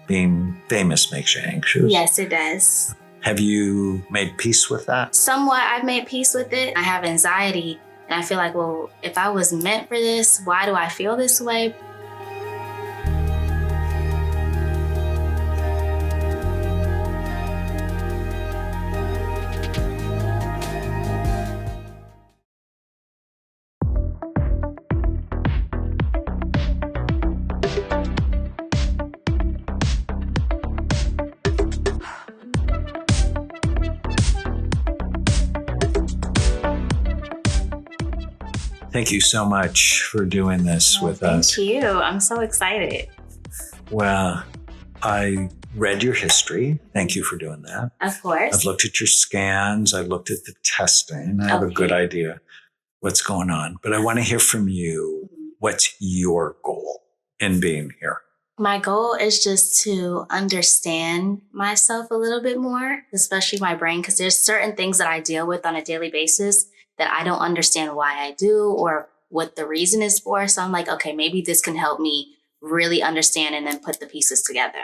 Being famous makes you anxious. Yes, it does. Have you made peace with that? Somewhat, I've made peace with it. I have anxiety, and I feel like, well, if I was meant for this, why do I feel this way? Thank you so much for doing this with us. Thank you. I'm so excited. Well, I read your history. Thank you for doing that. Of course. I've looked at your scans. I looked at the testing. I have a good idea what's going on. But I want to hear from you. What's your goal in being here? My goal is just to understand myself a little bit more, especially my brain, because there's certain things that I deal with on a daily basis that I don't understand why I do or what the reason is for. So I'm like, okay, maybe this can help me really understand and then put the pieces together.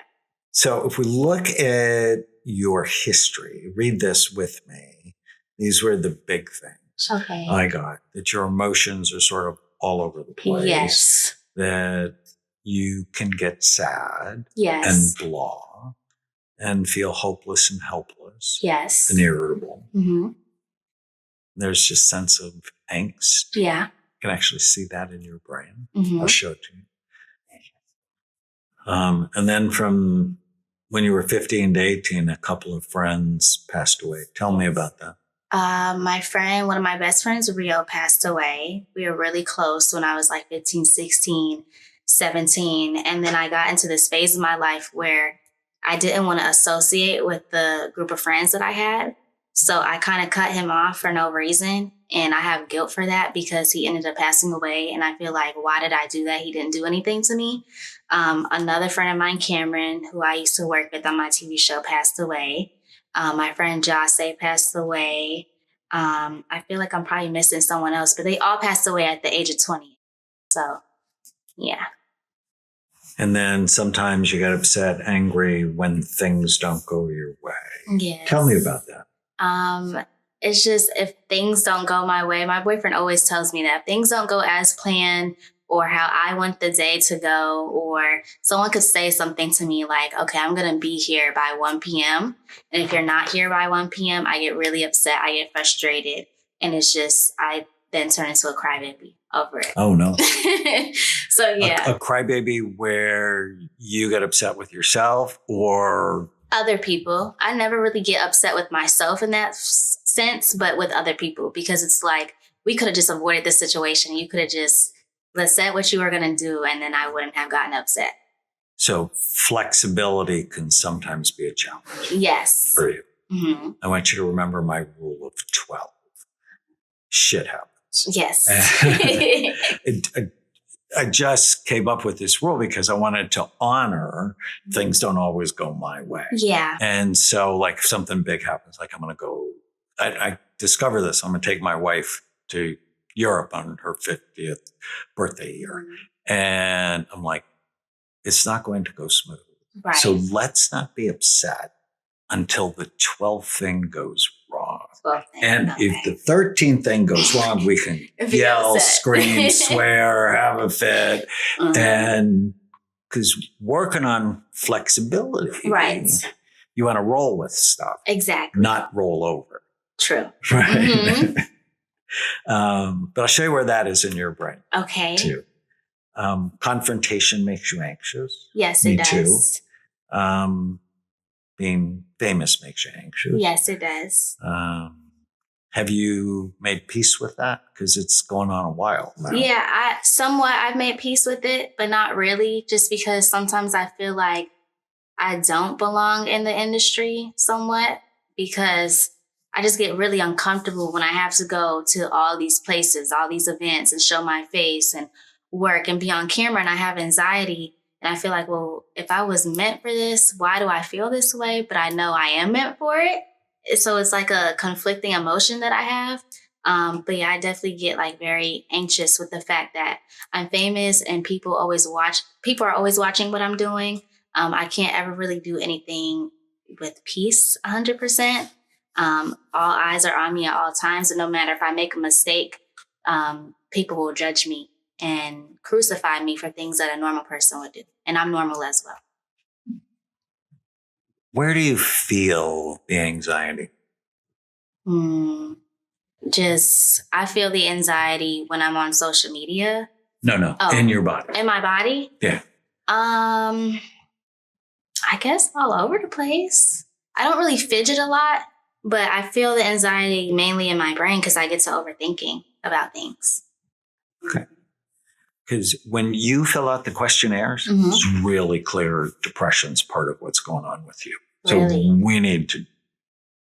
So if we look at your history, read this with me. These were the big things Okay. I got, that your emotions are sort of all over the place. Yes. That you can get sad Yes. and blah and feel hopeless and helpless. Yes. And irritable. Mm-hmm. There's just a sense of angst. Yeah. You can actually see that in your brain. Mm-hmm. I'll show it to you. And then from when you were 15 to 18, a couple of friends passed away. Tell me about that. My friend, one of my best friends, Rio, passed away. We were really close when I was like 15, 16, 17. And then I got into this phase of my life where I didn't want to associate with the group of friends that I had. So I kind of cut him off for no reason. And I have guilt for that because he ended up passing away. And I feel like, why did I do that? He didn't do anything to me. Another friend of mine, Cameron, who I used to work with on my TV show, passed away. My friend Jase passed away. I feel like I'm probably missing someone else, but they all passed away at the age of 20. So, yeah. And then sometimes you get upset, angry when things don't go your way. Yes. Tell me about that. It's just if things don't go my way, my boyfriend always tells me that if things don't go as planned or how I want the day to go, or someone could say something to me like, okay, I'm going to be here by 1 p.m. And if you're not here by 1 p.m., I get really upset. I get frustrated. And it's just, I then turn into a crybaby over it. Oh, no. So, yeah. A crybaby where you get upset with yourself or other people. I never really get upset with myself in that sense, but with other people, because it's like, we could have just avoided this situation. You could have just said what you were going to do, and then I wouldn't have gotten upset. So flexibility can sometimes be a challenge. Yes. For you. Mm-hmm. I want you to remember my rule of 12. Shit happens. Yes. I just came up with this rule because I wanted to honor things don't always go my way. Yeah. And so like if something big happens, like I'm going to go, I discover this. I'm going to take my wife to Europe on her 50th birthday year. And I'm like, it's not going to go smooth. Right. So let's not be upset until the 12th thing goes wrong. And if the 13th thing goes wrong, we can yell, scream, swear, have a fit. And because working on flexibility, right? You want to roll with stuff. Exactly. Not roll over. True. Right. Mm-hmm. But I'll show you where that is in your brain. Okay. Too. Confrontation makes you anxious. Yes, Me it does. Too. Being famous makes you anxious. Yes, it does. Have you made peace with that? Because it's going on a while now. Yeah, I've made peace with it, but not really, just because sometimes I feel like I don't belong in the industry somewhat, because I just get really uncomfortable when I have to go to all these places, all these events, and show my face and work and be on camera, and I have anxiety. And I feel like, well, if I was meant for this, why do I feel this way? But I know I am meant for it. So it's like a conflicting emotion that I have. But yeah, I definitely get like very anxious with the fact that I'm famous and people are always watching what I'm doing. I can't ever really do anything with peace 100%. All eyes are on me at all times. And no matter if I make a mistake, people will judge me and crucify me for things that a normal person would do. And I'm normal as well. Where do you feel the anxiety? I feel the anxiety when I'm on social media. No, in your body. In my body? Yeah. I guess all over the place. I don't really fidget a lot, but I feel the anxiety mainly in my brain because I get to overthinking about things. Okay. Because when you fill out the questionnaires, Mm-hmm. it's really clear depression's part of what's going on with you. Really? So we need to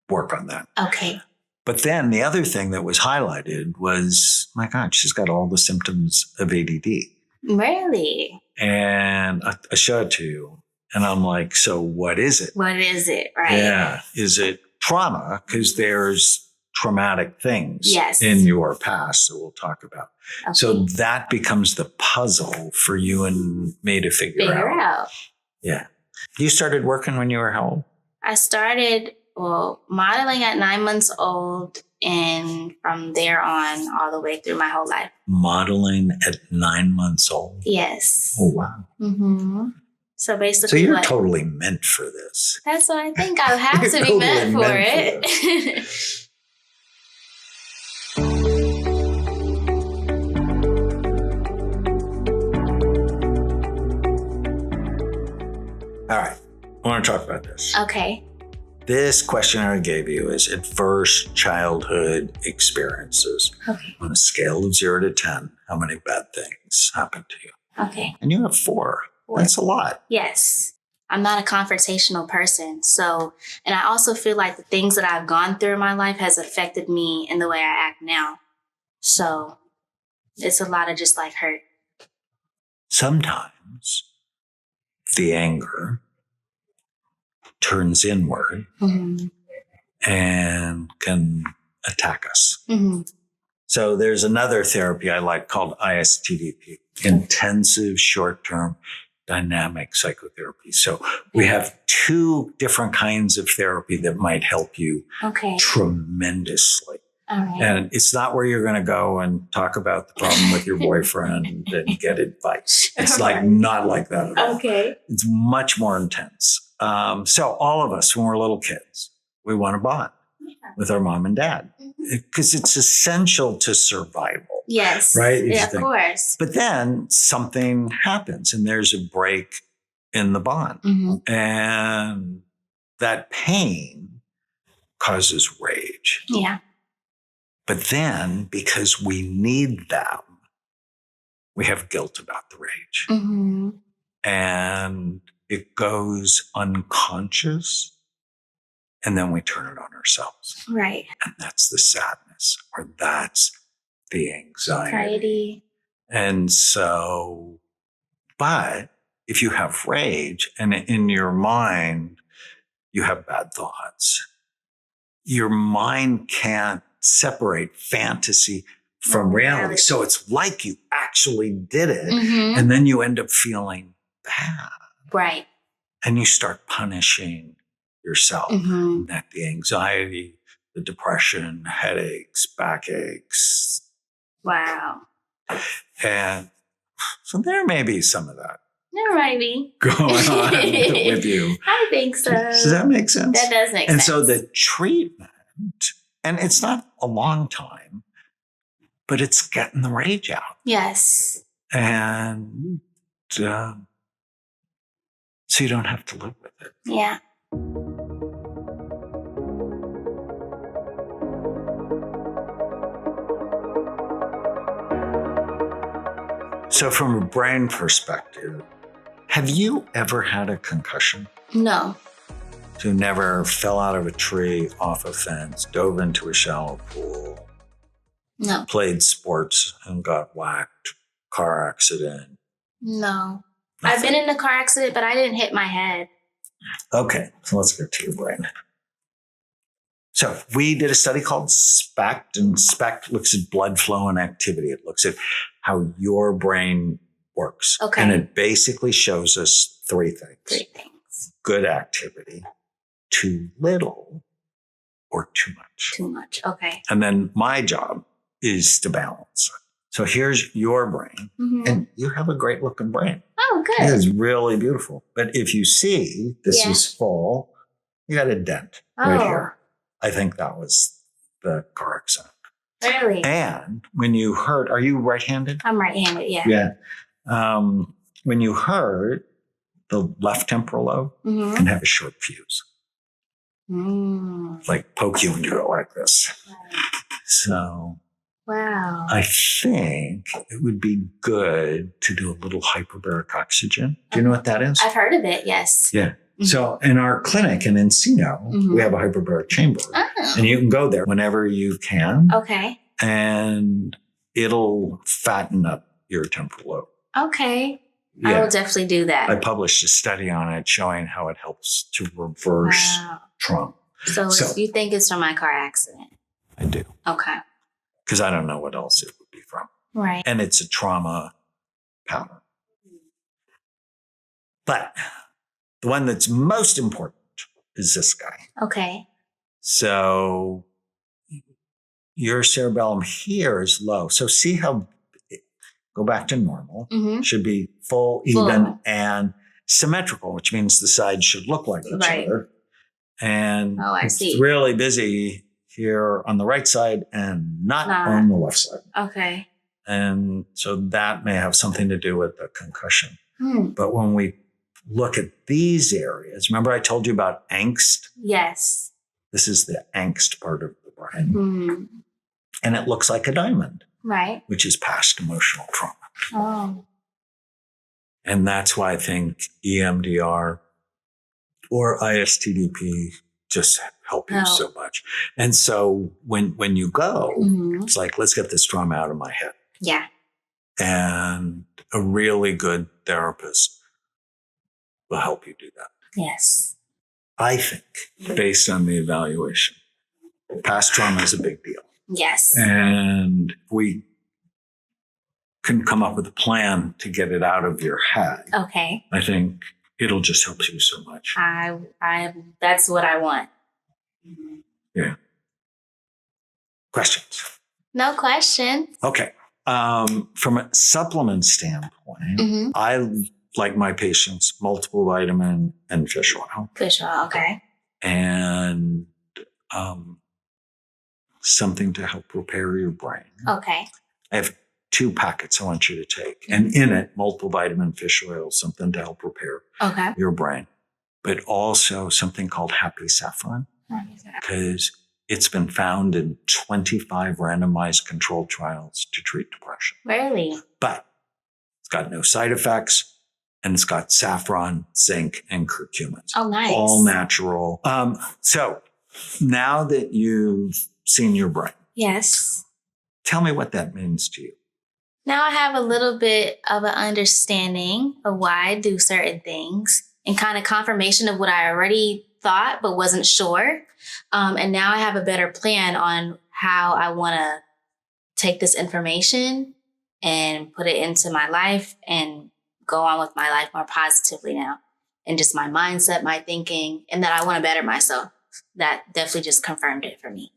work on that. Okay. But then the other thing that was highlighted was, my God, she's got all the symptoms of ADD. Really? And I showed it to you. And I'm like, so what is it? What is it? Right. Yeah. Is it trauma? Because there's traumatic things in your past that we'll talk about. Okay. So that becomes the puzzle for you and me to figure out. Yeah. You started working when you were how old? I started modeling at 9 months old, and from there on, all the way through my whole life. Modeling at 9 months old? Yes. Oh, wow. Mm-hmm. So basically, so you're totally meant for this. That's what I think. I have to be totally meant for it. All right. I want to talk about this. Okay. This questionnaire I gave you is adverse childhood experiences. Okay. On a scale of 0 to 10, how many bad things happened to you? Okay. And you have 4. That's a lot. Yes. I'm not a confrontational person. So, and I also feel like the things that I've gone through in my life has affected me in the way I act now. So it's a lot of just like hurt. Sometimes the anger turns inward and can attack us. So there's another therapy I like called ISTDP, intensive short-term dynamic psychotherapy. So we have 2 different kinds of therapy that might help you tremendously. All right. And it's not where you're going to go and talk about the problem with your boyfriend and get advice. It's not like that at all. Okay. It's much more intense. So all of us, when we're little kids, we want to bond with our mom and dad because it's essential to survival. Yes. Right? Yeah, of course. But then something happens and there's a break in the bond. And that pain causes rage. Yeah. But then because we need them, we have guilt about the rage. And it goes unconscious. And then we turn it on ourselves. Right. And that's the sadness, or that's the anxiety. And so, but if you have rage and in your mind, you have bad thoughts, your mind can't separate fantasy from reality. So it's like you actually did it. And then you end up feeling bad. Right. And you start punishing yourself. That the anxiety, the depression, headaches, backaches. Wow. And so there may be some of that. There might be. Going on with you. I think so. Does that make sense? That does make sense. And so the treatment, and it's not a long time, but it's getting the rage out. Yes. And so you don't have to live with it. Yeah. So from a brain perspective, have you ever had a concussion? No. So you never fell out of a tree, off a fence, dove into a shallow pool? No. Played sports and got whacked, car accident? No. Nothing. I've been in a car accident, but I didn't hit my head. Okay, so let's get to your brain. So we did a study called SPECT, and SPECT looks at blood flow and activity. It looks at how your brain works. Okay. And it basically shows us three things. Three things. Good activity, too little, or too much. Too much. Okay. And then my job is to balance it. So here's your brain, and you have a great looking brain. Oh, good. It is really beautiful. But if you see this is full, you got a dent right here. I think that was the car accident. Really? And when you hurt, are you right-handed? I'm right-handed, yeah. Yeah. When you hurt, the left temporal lobe can have a short fuse. Like poke you and you go like this. So wow. I think it would be good to do a little hyperbaric oxygen. Do you know what that is? I've heard of it, yes. Yeah. So in our clinic in Encino, we have a hyperbaric chamber. Oh. And you can go there whenever you can. Okay. And it'll fatten up your temporal lobe. Okay. Yeah. I will definitely do that. I published a study on it showing how it helps to reverse trauma. So you think it's from my car accident? I do. Okay. Because I don't know what else it would be from. Right. And it's a trauma pattern. But the one that's most important is this guy. Okay. So your cerebellum here is low. So see how, go back to normal, should be full, even, and symmetrical, which means the sides should look like each other. And it's really busy here on the right side and not on the left side. Okay. And so that may have something to do with the concussion. But when we look at these areas, remember I told you about angst? Yes. This is the angst part of the brain. And it looks like a diamond. Right. Which is past emotional trauma. Oh. And that's why I think EMDR or ISTDP just help you so much. And so when you go, it's like, let's get this trauma out of my head. Yeah. And a really good therapist will help you do that. Yes. I think, based on the evaluation, past trauma is a big deal. Yes. And we can come up with a plan to get it out of your head. Okay. I think it'll just help you so much. That's what I want. Yeah. Questions? No questions. Okay. From a supplement standpoint, I like my patients multiple vitamin and fish oil. Fish oil, okay. And something to help repair your brain. Okay. I have 2 packets I want you to take. And in it, multiple vitamin fish oil, something to help repair your brain. But also something called Happy Saffron. Because it's been found in 25 randomized controlled trials to treat depression. Really? But it's got no side effects. And it's got saffron, zinc, and curcumins. Oh, nice. All natural. So now that you've seen your brain. Yes. Tell me what that means to you. Now I have a little bit of an understanding of why I do certain things and kind of confirmation of what I already thought but wasn't sure. And now I have a better plan on how I want to take this information and put it into my life and go on with my life more positively now. And just my mindset, my thinking, and that I want to better myself. That definitely just confirmed it for me.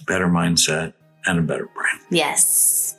Better mindset and a better brain. Yes.